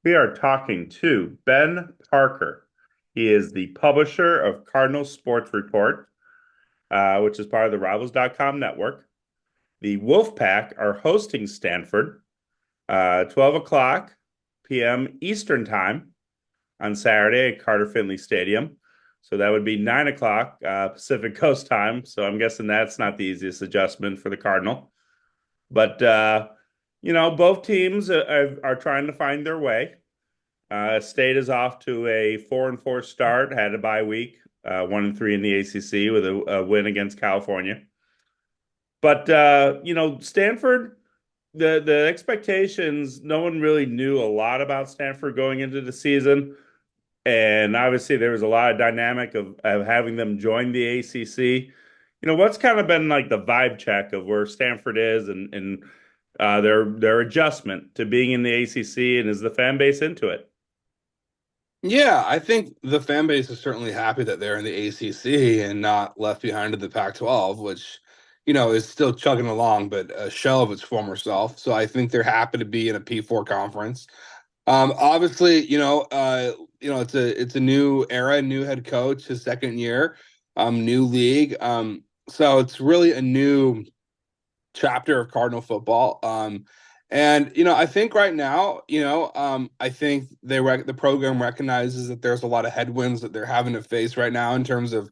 We are talking to Ben Parker. He is the publisher of Cardinal Sports Report, which is part of the Rivals.com network. The Wolfpack are hosting Stanford, 12 o'clock p.m. Eastern Time on Saturday at Carter Finley Stadium. So that would be 9 o'clock Pacific Coast time. So I'm guessing that's not the easiest adjustment for the Cardinal. But, both teams are trying to find their way. State is off to a 4-4 start. Had a bye week, 1-3 in the ACC with a win against California. But Stanford, the expectations. No one really knew a lot about Stanford going into the season, and obviously there was a lot of dynamic of having them join the ACC. What's kind of been like the vibe check of where Stanford is and their adjustment to being in the ACC, and is the fan base into it? Yeah, I think the fan base is certainly happy that they're in the ACC and not left behind in the Pac-12, which, is still chugging along, but a shell of its former self. So I think they're happy to be in a P4 conference. Obviously, it's a new era, new head coach, his second year, new league. So it's really a new chapter of Cardinal football. And I think right now, I think the program recognizes that there's a lot of headwinds that they're having to face right now in terms of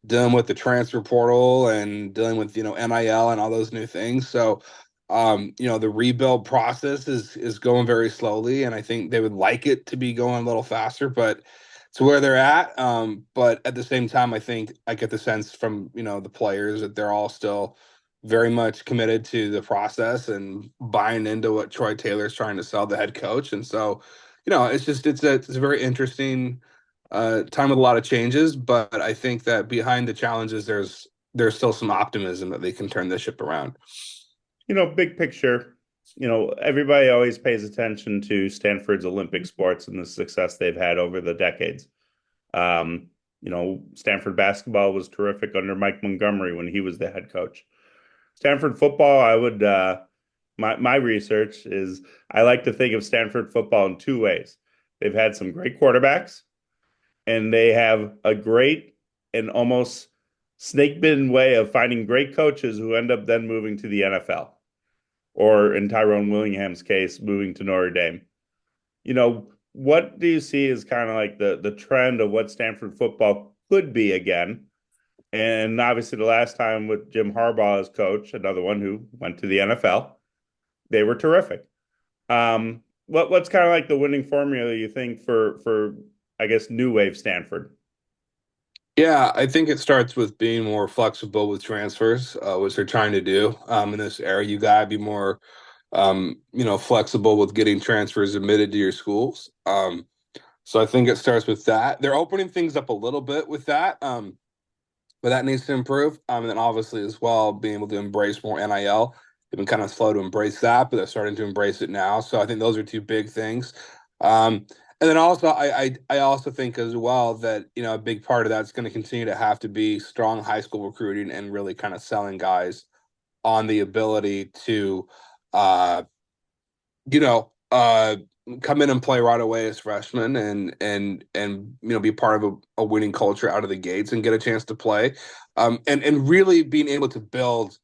dealing with the transfer portal and dealing with NIL and all those new things. So, the rebuild process is going very slowly, and I think they would like it to be going a little faster, but it's where they're at. But at the same time, I think I get the sense from the players that they're all still very much committed to the process and buying into what Troy Taylor's trying to sell the head coach. And so, it's a very interesting time with a lot of changes, but I think that behind the challenges, there's still some optimism that they can turn this ship around. Big picture, everybody always pays attention to Stanford's Olympic sports and the success they've had over the decades. Stanford basketball was terrific under Mike Montgomery when he was the head coach. Stanford football, I would my research is I like to think of Stanford football in two ways. They've had some great quarterbacks, and they have a great and almost snake bitten way of finding great coaches who end up then moving to the NFL, or in Tyrone Willingham's case, moving to Notre Dame. What do you see as kind of like the trend of what Stanford football could be again? And obviously, the last time with Jim Harbaugh as coach, another one who went to the NFL, they were terrific. What's kind of like the winning formula you think for I guess new wave Stanford? Yeah, I think it starts with being more flexible with transfers, which they're trying to do in this era. You gotta be more, flexible with getting transfers admitted to your schools. So I think it starts with that. They're opening things up a little bit with that, but that needs to improve. And then obviously as well, being able to embrace more NIL. They've been kind of slow to embrace that, but they're starting to embrace it now. So I think those are two big things. And then also, I also think as well that a big part of that's going to continue to have to be strong high school recruiting and really kind of selling guys on the ability to, uh, you know, uh, come in and play right away as freshmen and be part of a winning culture out of the gates and get a chance to play, and really being able to build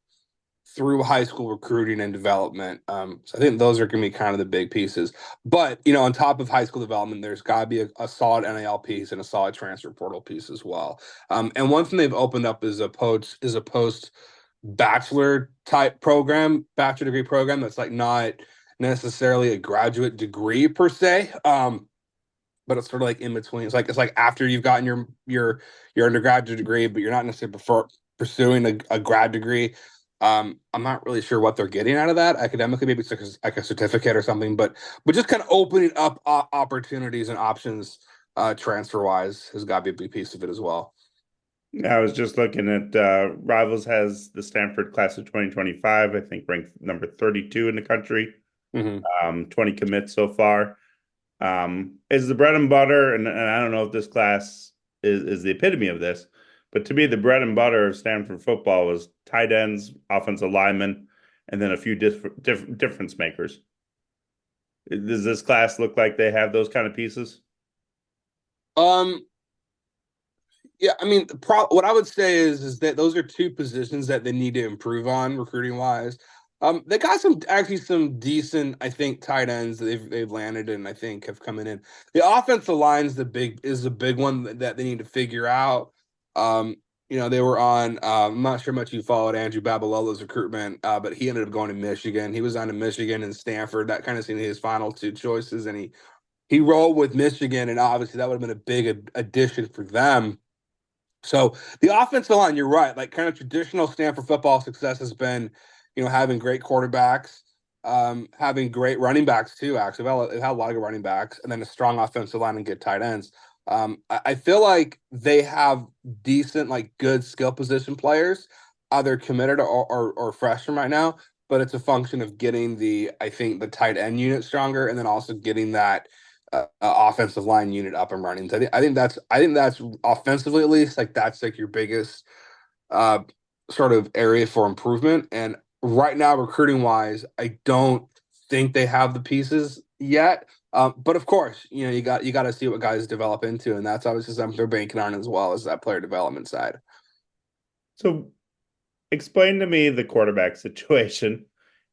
through high school recruiting and development. So I think those are going to be kind of the big pieces. But on top of high school development, there's got to be a solid NIL piece and a solid transfer portal piece as well. And one thing they've opened up is a post bachelor type program, bachelor degree program that's like not necessarily a graduate degree per se. But it's sort of like in between. It's like after you've gotten your undergraduate degree, but you're not necessarily pursuing a grad degree. I'm not really sure what they're getting out of that academically. Maybe it's like a certificate or something, but just kind of opening up opportunities and options transfer wise has got to be a big piece of it as well. I was just looking at Rivals has the Stanford class of 2025, I think ranked number 32 in the country, Hmm. 20 commits so far. Is the bread and butter, and I don't know if this class is the epitome of this, but to me, the bread and butter of Stanford football was tight ends, offensive linemen, and then a few difference makers. Does this class look like they have those kind of pieces? Um, yeah, I mean, what I would say is that those are two positions that they need to improve on recruiting wise. They got some decent, I think, tight ends that they've landed and I think have come in. The offensive line is the big one that they need to figure out. They were on. I'm not sure much you followed Andrew Babalola's recruitment, but he ended up going to Michigan. He was on to Michigan and Stanford. That kind of seemed his final two choices, and he rolled with Michigan, and obviously that would have been a big addition for them. So the offensive line, you're right. Like kind of traditional Stanford football success has been, having great quarterbacks, having great running backs too. Actually, they've had a lot of good running backs, and then a strong offensive line and good tight ends. I feel like they have decent, like good skill position players, either committed or freshmen right now. But it's a function of getting I think the tight end unit stronger, and then also getting that offensive line unit up and running. So I think that's offensively at least like that's like your biggest uh, sort of area for improvement. And right now, recruiting wise, I don't think they have the pieces yet. But of course, you got to see what guys develop into, and that's obviously something they're banking on as well as that player development side. So explain to me the quarterback situation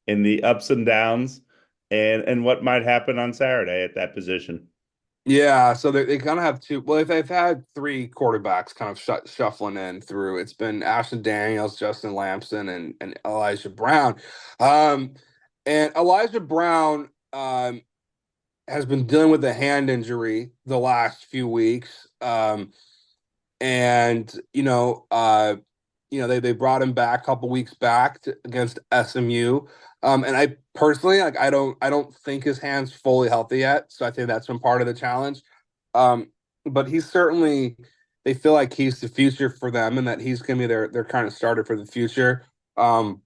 and the ups and downs and what might happen on Saturday at that position. Yeah, so they kind of have two. Well, if they've had three quarterbacks kind of shuffling in through, it's been Ashton Daniels, Justin Lamson, and Elijah Brown. Um, and Elijah Brown has been dealing with a hand injury the last few weeks. And they brought him back a couple weeks back against SMU. And I personally like I don't think his hand's fully healthy yet, so I think that's been part of the challenge. Um, but he's certainly they feel like he's the future for them, and that he's going to be their kind of starter for the future. Um,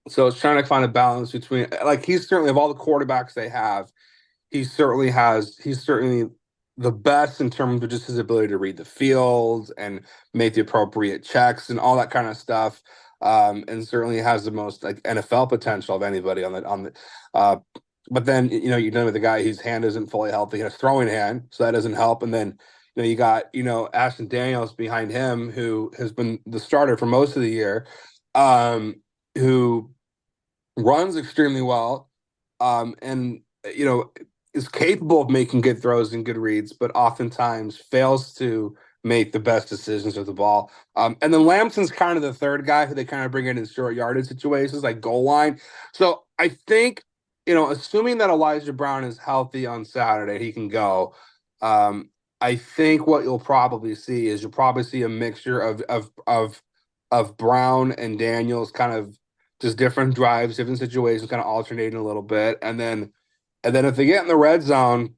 so it's trying to find a balance between like he's certainly of all the quarterbacks they have, he's certainly the best in terms of just his ability to read the field and make the appropriate checks and all that kind of stuff. And certainly has the most like NFL potential of anybody on the uh but then you're dealing with a guy whose hand isn't fully healthy, he has throwing hand, so that doesn't help. And then you got Ashton Daniels behind him, who has been the starter for most of the year, who runs extremely well, and is capable of making good throws and good reads, but oftentimes fails to make the best decisions with the ball. And then Lamson's kind of the third guy who they kind of bring in short yardage situations like goal line. So I think, assuming that Elijah Brown is healthy on Saturday, he can go. I think what you'll probably see is a mixture of Brown and Daniels, kind of just different drives, different situations, kind of alternating a little bit, and then if they get in the red zone,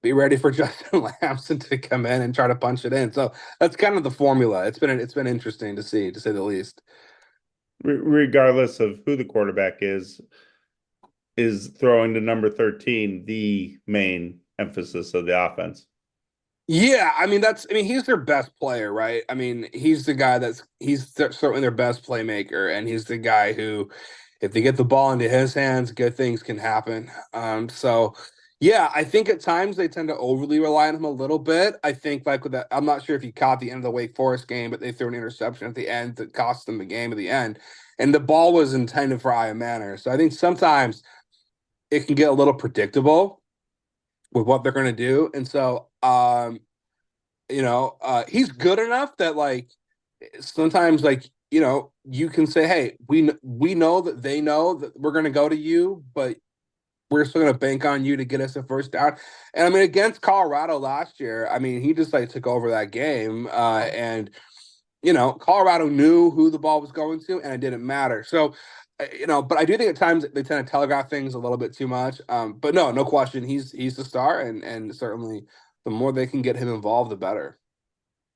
be ready for Justin Lamson to come in and try to punch it in. So that's kind of the formula. It's been interesting to see, to say the least. Regardless of who the quarterback is throwing to number 13 the main emphasis of the offense. Yeah, I mean he's their best player, right? I mean he's the guy he's certainly their best playmaker, and he's the guy who, if they get the ball into his hands, good things can happen. So yeah, I think at times they tend to overly rely on him a little bit. I think like with that, I'm not sure if you caught the end of the Wake Forest game, but they threw an interception at the end that cost them the game at the end, and the ball was intended for Aya Manor. So I think sometimes it can get a little predictable with what they're going to do, and so he's good enough that like sometimes like you can say, hey, we know that they know that we're going to go to you, but we're still going to bank on you to get us a first down. And I mean, against Colorado last year, I mean, he just like took over that game, and Colorado knew who the ball was going to, and it didn't matter. So but I do think at times they tend to telegraph things a little bit too much. But no question, he's the star, and certainly the more they can get him involved, the better.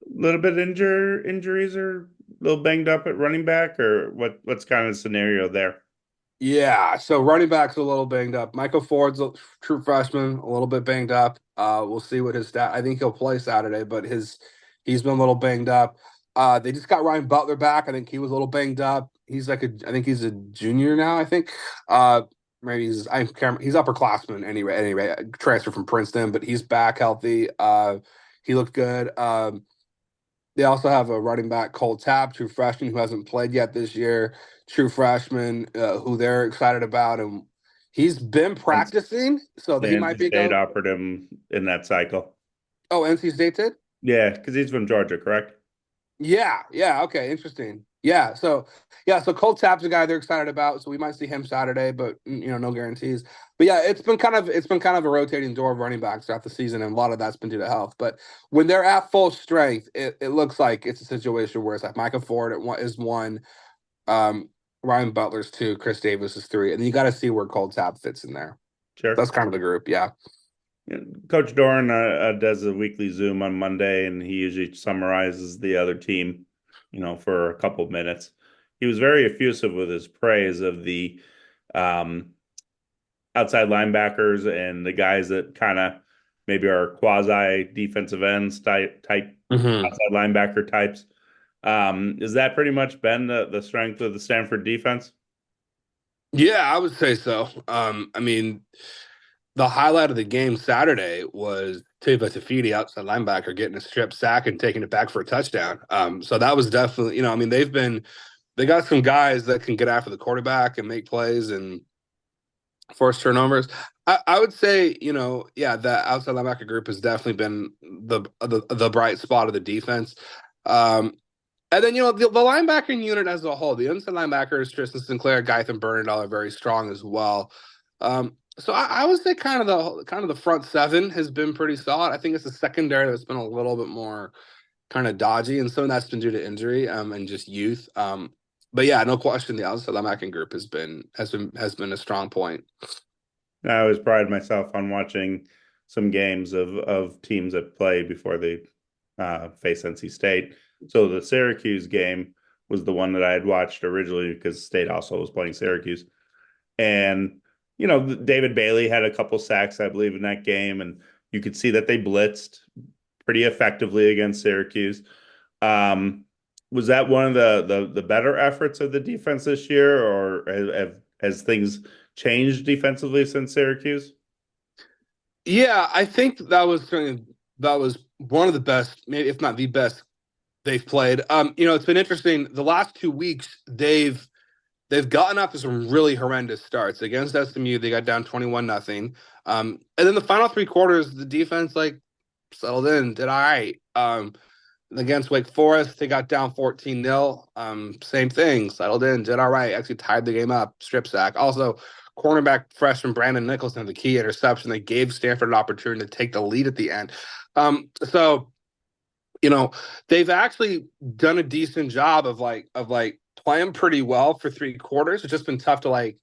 A little bit injuries or a little banged up at running back, or what's kind of the scenario there? Yeah, so running back's a little banged up. Michael Ford's a true freshman, a little bit banged up. We'll see what his stat. I think he'll play Saturday, but he's been a little banged up. They just got Ryan Butler back. I think he was a little banged up. I think he's a junior now, I think. maybe he's upperclassman anyway, transfer from Princeton, but he's back healthy. He looked good. They also have a running back, Cole Tapp, true freshman who hasn't played yet this year. True freshman who they're excited about, and he's been And practicing, so that he might NC be a State go. offered him in that cycle. Oh, NC State did. Yeah, because he's from Georgia, correct? Yeah, yeah, okay, interesting. Yeah, so Cole Tapp's a guy they're excited about, so we might see him Saturday, but no guarantees. But yeah, it's been kind of a rotating door of running backs throughout the season, and a lot of that's been due to health. But when they're at full strength, it looks like it's a situation where it's like Micah Ford is one, um, Ryan Butler's two, Chris Davis is three, and then you got to see where Cole Tapp fits in there. Sure. That's kind of the group, yeah. Yeah, Coach Doran does a weekly Zoom on Monday, and he usually summarizes the other team, for a couple of minutes. He was very effusive with his praise of the um, outside linebackers and the guys that kind of maybe are quasi defensive ends type Hmm. outside linebacker types. Is that pretty much been the strength of the Stanford defense? Yeah, I would say so. I mean, the highlight of the game Saturday was Teva Tafiti, outside linebacker, getting a strip sack and taking it back for a touchdown. So that was definitely, I mean, they got some guys that can get after the quarterback and make plays and force turnovers. I would say, yeah, that outside linebacker group has definitely been the bright spot of the defense. Um, and then the linebacking unit as a whole, the inside linebackers, Tristan Sinclair, Gaithan Bernardall are very strong as well. So I would say kind of the front seven has been pretty solid. I think it's the secondary that's been a little bit more kind of dodgy, and some of that's been due to injury and just youth. But yeah, no question, the outside linebacking group has been a strong point. I always pride myself on watching some games of teams that play before they face NC State. So the Syracuse game was the one that I had watched originally because State also was playing Syracuse. And, David Bailey had a couple sacks, I believe, in that game. And you could see that they blitzed pretty effectively against Syracuse. Um, was that one of the better efforts of the defense this year, or has things changed defensively since Syracuse? Yeah, I think that was one of the best, maybe if not the best they've played. It's been interesting. The last 2 weeks, they've gotten off to some really horrendous starts. Against SMU, they got down 21-0. And then the final 3 quarters, the defense like settled in, did all right. Against Wake Forest, they got down 14-0. Same thing, settled in, did all right. Actually tied the game up, strip sack. Also, cornerback freshman Brandon Nicholson had the key interception. They gave Stanford an opportunity to take the lead at the end. So you know, they've actually done a decent job of playing pretty well for 3 quarters. It's just been tough to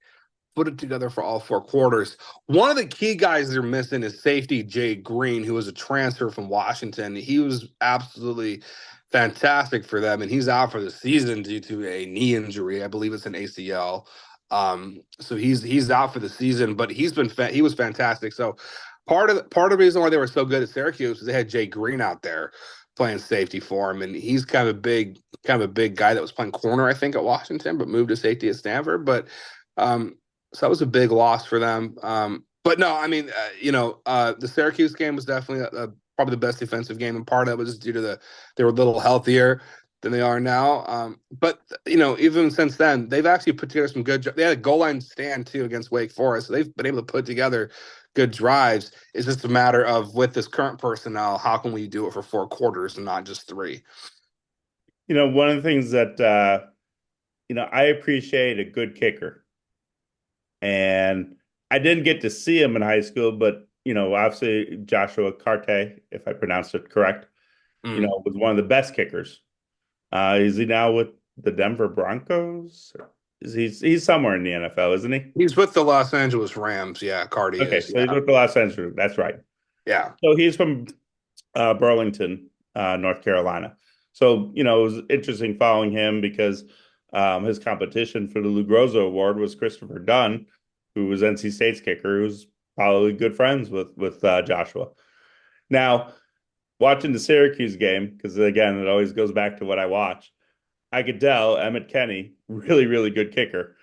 put it together for all 4 quarters. One of the key guys they're missing is safety Jay Green, who was a transfer from Washington. He was absolutely fantastic for them, and he's out for the season due to a knee injury. I believe it's an ACL. So he's out for the season, but he was fantastic. So part of the reason why they were so good at Syracuse is they had Jay Green out there playing safety for him, and he's kind of a big guy that was playing corner, I think, at Washington, but moved to safety at Stanford. But so that was a big loss for them. But no, I mean, the Syracuse game was definitely probably the best defensive game, and part of it was due to they were a little healthier than they are now. But even since then, they've actually put together some good. They had a goal line stand too against Wake Forest. So they've been able to put together good drives. It's just a matter of with this current personnel, how can we do it for 4 quarters and not just three? One of the things that I appreciate a good kicker. And I didn't get to see him in high school, but obviously Joshua Carte, if I pronounced it correct, Mm. was one of the best kickers. Is he now with the Denver Broncos? He's somewhere in the NFL, isn't he? He's with the Los Angeles Rams. Yeah, Cardi Okay, is. so he's Yeah, with the Los Angeles. That's right. yeah. So he's from Burlington, North Carolina. So it was interesting following him because his competition for the Lou Groza Award was Christopher Dunn, who was NC State's kicker, who's probably good friends with Joshua. Now, watching the Syracuse game, because again, it always goes back to what I watch. I could tell Emmett Kenny, really, really good kicker.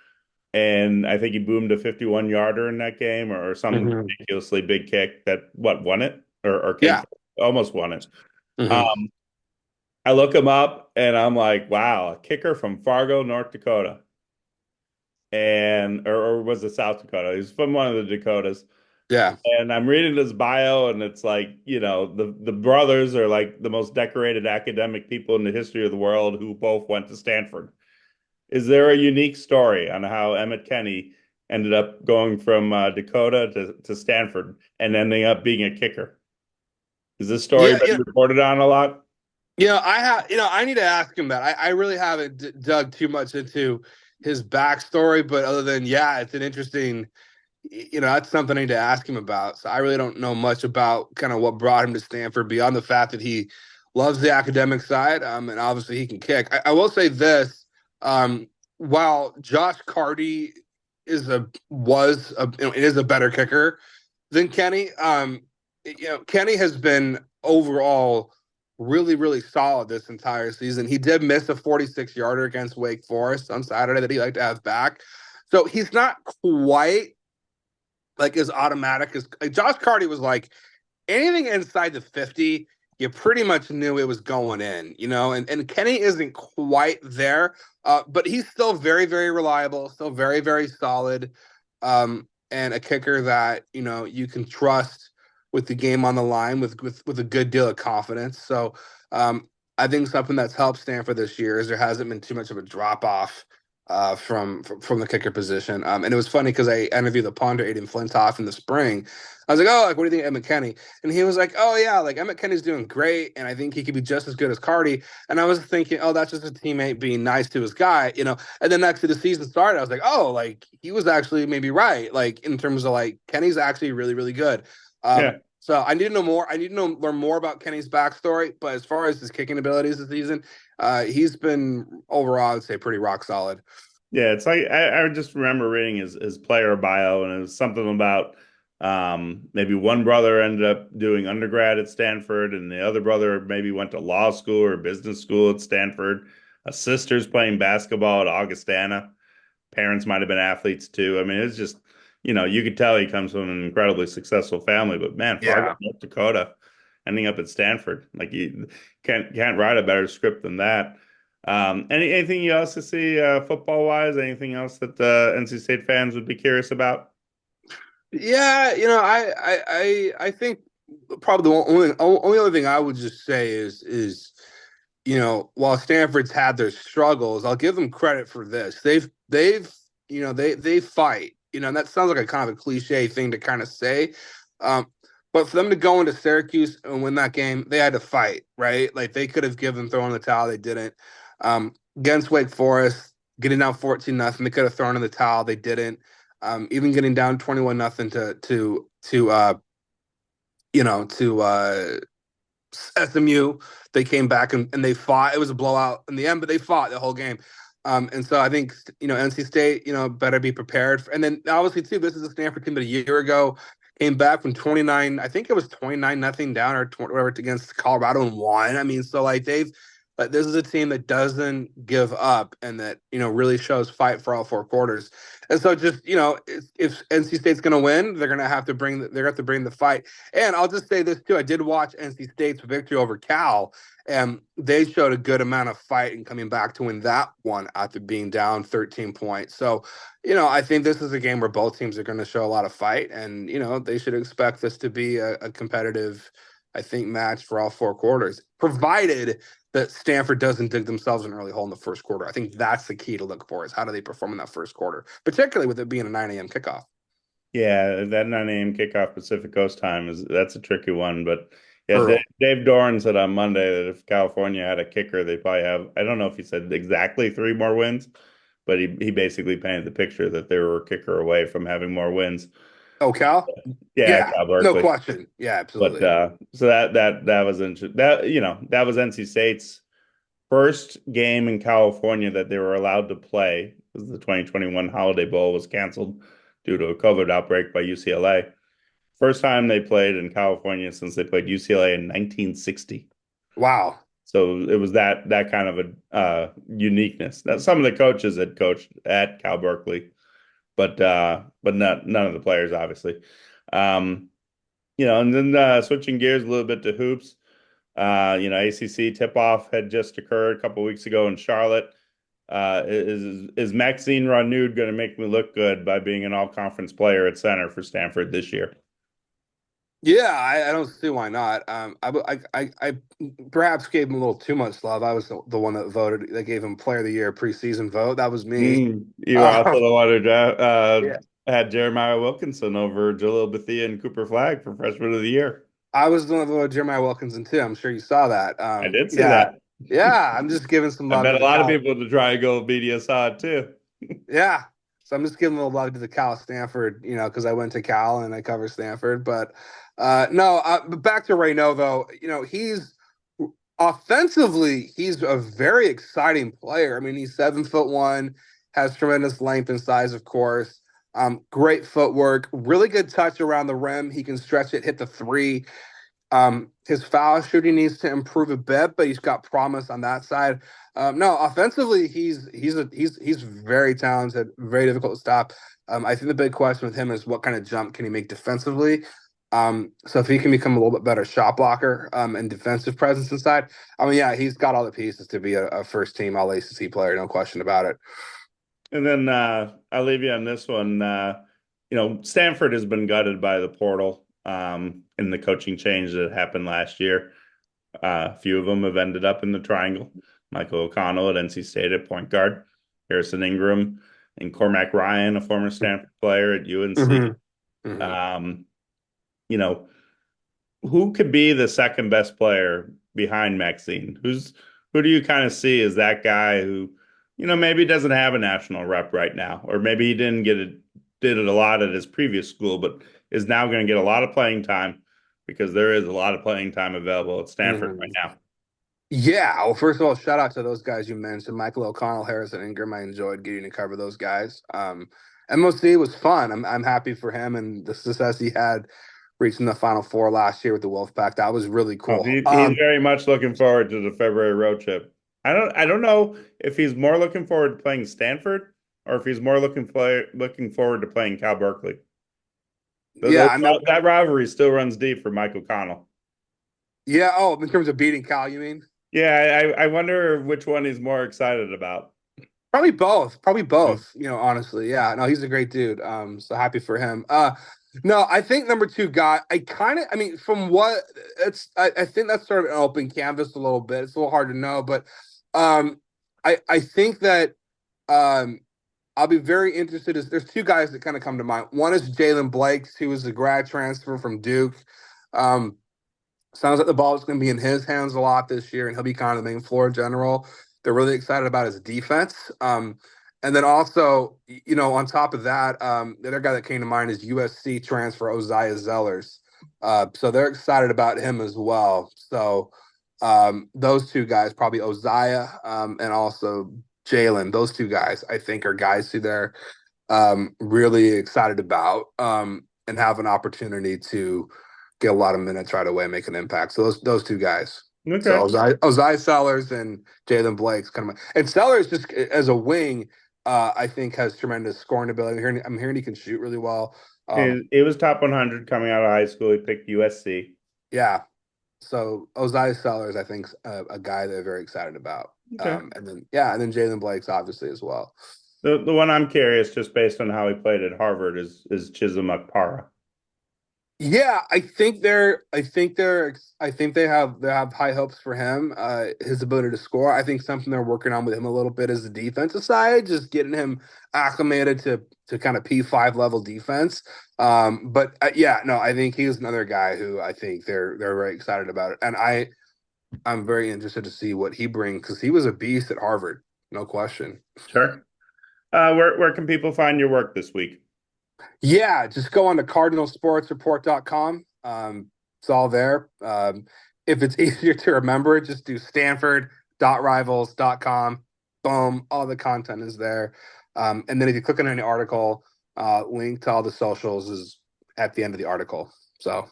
and I think he boomed a 51 yarder in that game or some Hmm. ridiculously big kick that won it or came Yeah. from, almost won it. Hmm. Um, I look him up and I'm like, wow, a kicker from Fargo, North Dakota, and or was it South Dakota? He's from one of the Dakotas. Yeah. And I'm reading his bio, and it's like, the brothers are like the most decorated academic people in the history of the world who both went to Stanford. Is there a unique story on how Emmett Kenny ended up going from Dakota to Stanford and ending up being a kicker? Is this story Yeah. been reported on a lot? I need to ask him that. I really haven't dug too much into his backstory, but other than, yeah, it's an interesting, that's something I need to ask him about. So I really don't know much about kind of what brought him to Stanford beyond the fact that he loves the academic side, and obviously he can kick. I will say this, um, while Josh Carty is a better kicker than Kenny. Kenny has been overall really, really solid this entire season. He did miss a 46 yarder against Wake Forest on Saturday that he liked to have back. So he's not quite like as automatic as like Josh Carty was like anything inside the 50, you pretty much knew it was going in, and Kenny isn't quite there, but he's still very, very reliable, still very, very solid, and a kicker that, you can trust with the game on the line with a good deal of confidence. So I think something that's helped Stanford this year is there hasn't been too much of a drop off from the kicker position. And it was funny because I interviewed the punter Aiden Flintoff in the spring. I was like, "Oh, like, what do you think of Emmett Kenny?" And he was like, "Oh yeah, like Emmett Kenny's doing great, and I think he could be just as good as Carty." And I was thinking, "Oh, that's just a teammate being nice to his guy." And then next to the season started, I was like, "Oh, like he was actually maybe right, like in terms of like Kenny's actually really, really good." Yeah. So I need to know more. I need to learn more about Kenny's backstory. But as far as his kicking abilities this season, he's been overall, I would say, pretty rock solid. Yeah, it's like I just remember reading his player bio, and it was something about maybe one brother ended up doing undergrad at Stanford, and the other brother maybe went to law school or business school at Stanford. A sister's playing basketball at Augustana. Parents might have been athletes too. I mean, it's just, you could tell he comes from an incredibly successful family, but man, Fargo, Yeah. North Dakota, ending up at Stanford, like you can't write a better script than that. Anything else to see football wise? Anything else that NC State fans would be curious about? Yeah, I think probably the only other thing I would just say is while Stanford's had their struggles, I'll give them credit for this. They fight. And that sounds like a kind of a cliche thing to kind of say. Um, but for them to go into Syracuse and win that game, they had to fight, right? Like they could have given thrown the towel, they didn't. Against Wake Forest, getting down 14-0, they could have thrown in the towel, they didn't. Even getting down 21-0 to SMU. They came back and they fought. It was a blowout in the end, but they fought the whole game. And so I think NC State better be prepared. And then obviously too, this is a Stanford team that a year ago came back from 29. I think it was 29-0 down or whatever against Colorado and won. I mean, so like they've. But this is a team that doesn't give up and that really shows fight for all four quarters. And so just if NC State's going to win, they're going to have to bring the fight. And I'll just say this too: I did watch NC State's victory over Cal, and they showed a good amount of fight in coming back to win that one after being down 13 points. So, I think this is a game where both teams are going to show a lot of fight, and they should expect this to be a competitive, I think, match for all four quarters, provided that Stanford doesn't dig themselves an early hole in the first quarter. I think that's the key to look for is how do they perform in that first quarter, particularly with it being a 9 a.m. kickoff. Yeah, that 9 a.m. kickoff Pacific Coast time that's a tricky one. But yeah, Brutal. Dave Doran said on Monday that if California had a kicker, they probably have, I don't know if he said exactly three more wins, but he basically painted the picture that they were a kicker away from having more wins. Oh, Cal? Yeah, Yeah, Cal no Berkeley. question. Yeah, But absolutely. so that was interesting. That was NC State's first game in California that they were allowed to play because the 2021 Holiday Bowl was canceled due to a COVID outbreak by UCLA. First time they played in California since they played UCLA in 1960. Wow. So it was that kind of a uniqueness. Now, some of the coaches had coached at Cal Berkeley, but not none of the players, obviously. Um, and then switching gears a little bit to hoops. ACC tip-off had just occurred a couple weeks ago in Charlotte. Is Maxine Ranud going to make me look good by being an all-conference player at center for Stanford this year? Yeah, I don't see why not. I perhaps gave him a little too much love. I was the one that voted, that gave him Player of the Year preseason vote. That was me. You were also Um, the one who yeah, had Jeremiah Wilkinson over Jalil Bethia and Cooper Flagg for Freshman of the Year. I was the one that voted Jeremiah Wilkinson too. I'm sure you saw that. I did see Yeah, that. yeah. I'm just giving some I love bet to a the lot of Cal. people in the Triangle media saw it too. Yeah. So I'm just giving a little love to the Cal Stanford, because I went to Cal and I cover Stanford. But no, but back to Reno though, he's offensively, he's a very exciting player. I mean, he's 7'1", has tremendous length and size, of course. Great footwork, really good touch around the rim. He can stretch it, hit the three. His foul shooting needs to improve a bit, but he's got promise on that side. No, offensively, he's very talented, very difficult to stop. I think the big question with him is what kind of jump can he make defensively. So if he can become a little bit better shot blocker and defensive presence inside, I mean, yeah, he's got all the pieces to be a first team All ACC player, no question about it. And then I'll leave you on this one. Stanford has been gutted by the portal in the coaching change that happened last year. A few of them have ended up in the triangle. Michael O'Connell at NC State at point guard, Harrison Ingram and Cormac Ryan, a former Stanford player at UNC. Mm-hmm. Mm-hmm. Um, you know, who could be the second best player behind Maxine? Who do you kind of see as that guy who, maybe doesn't have a national rep right now, or maybe he did it a lot at his previous school, but is now going to get a lot of playing time because there is a lot of playing time available at Stanford right Mm-hmm. now. Yeah. Well, first of all, shout out to those guys you mentioned, Michael O'Connell, Harrison Ingram. I enjoyed getting to cover those guys. MOC was fun. I'm happy for him and the success he had reaching the Final Four last year with the Wolfpack. That was really Oh, cool. he's very much looking forward to the February road trip. I don't know if he's more looking forward to playing Stanford or if he's more looking forward to playing Cal Berkeley. Yeah, I know. That rivalry still runs deep for Michael Connell. Yeah. Oh, in terms of beating Cal, you mean? Yeah, I wonder which one he's more excited about. Probably both. Probably Hmm. both. Honestly, yeah. No, he's a great dude. So happy for him. No, I think number two guy. I mean, from what I think that's sort of an open canvas a little bit. It's a little hard to know, but I think that I'll be very interested. There's two guys that kind of come to mind. One is Jalen Blakes, who was a grad transfer from Duke. Um, Sounds like the ball is going to be in his hands a lot this year, and he'll be kind of the main floor general. They're really excited about his defense. And then also, on top of that, the other guy that came to mind is USC transfer Oziah Zellers. So they're excited about him as well. So those two guys, probably Oziah and also Jalen, those two guys, I think, are guys who they're really excited about and have an opportunity to get a lot of minutes right away, make an impact. So those two guys. So Okay. Ozai Sellers and Jalen Blake's kind of, and Sellers just as a wing, I think has tremendous scoring ability. I'm hearing he can shoot really well. He was top 100 coming out of high school. He picked USC. Yeah. So Ozai Sellers, I think, a guy they're very excited about. Okay. And then Jalen Blake's obviously as well. The one I'm curious, just based on how he played at Harvard, is Chisholm Akpara. Yeah, I think they have high hopes for him. His ability to score. I think something they're working on with him a little bit is the defensive side, just getting him acclimated to kind of P5 level defense. But yeah, no, I think he's another guy who I think they're very excited about it, and I'm very interested to see what he brings because he was a beast at Harvard, no question. Sure. Where can people find your work this week? Yeah, just go on to cardinalsportsreport.com. It's all there. If it's easier to remember, just do stanford.rivals.com. Boom, all the content is there. And then if you click on any article, link to all the socials is at the end of the article. So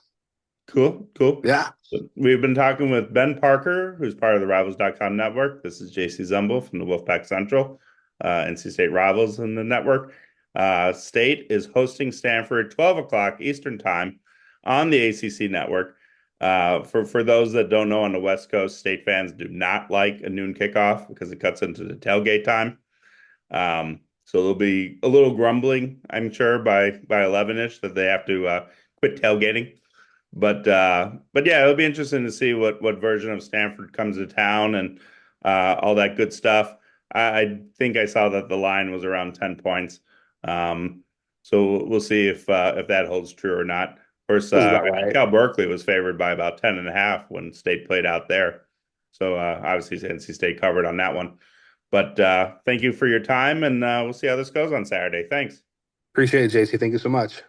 Cool. yeah. We've been talking with Ben Parker, who's part of the Rivals.com network. This is JC Zumble from the Wolfpack Central, NC State Rivals in the network. State is hosting Stanford 12 o'clock Eastern time on the ACC network. For those that don't know, on the West Coast, State fans do not like a noon kickoff because it cuts into the tailgate time. So there'll be a little grumbling, I'm sure, by 11ish that they have to quit tailgating. But yeah, it'll be interesting to see what version of Stanford comes to town and all that good stuff. I think I saw that the line was around 10 points. So we'll see if that holds true or not. Of course, That's I about think right. Cal Berkeley was favored by about 10 and a half when State played out there. So obviously NC State covered on that one. But thank you for your time, and we'll see how this goes on Saturday. Thanks. Appreciate it, JC. Thank you so much.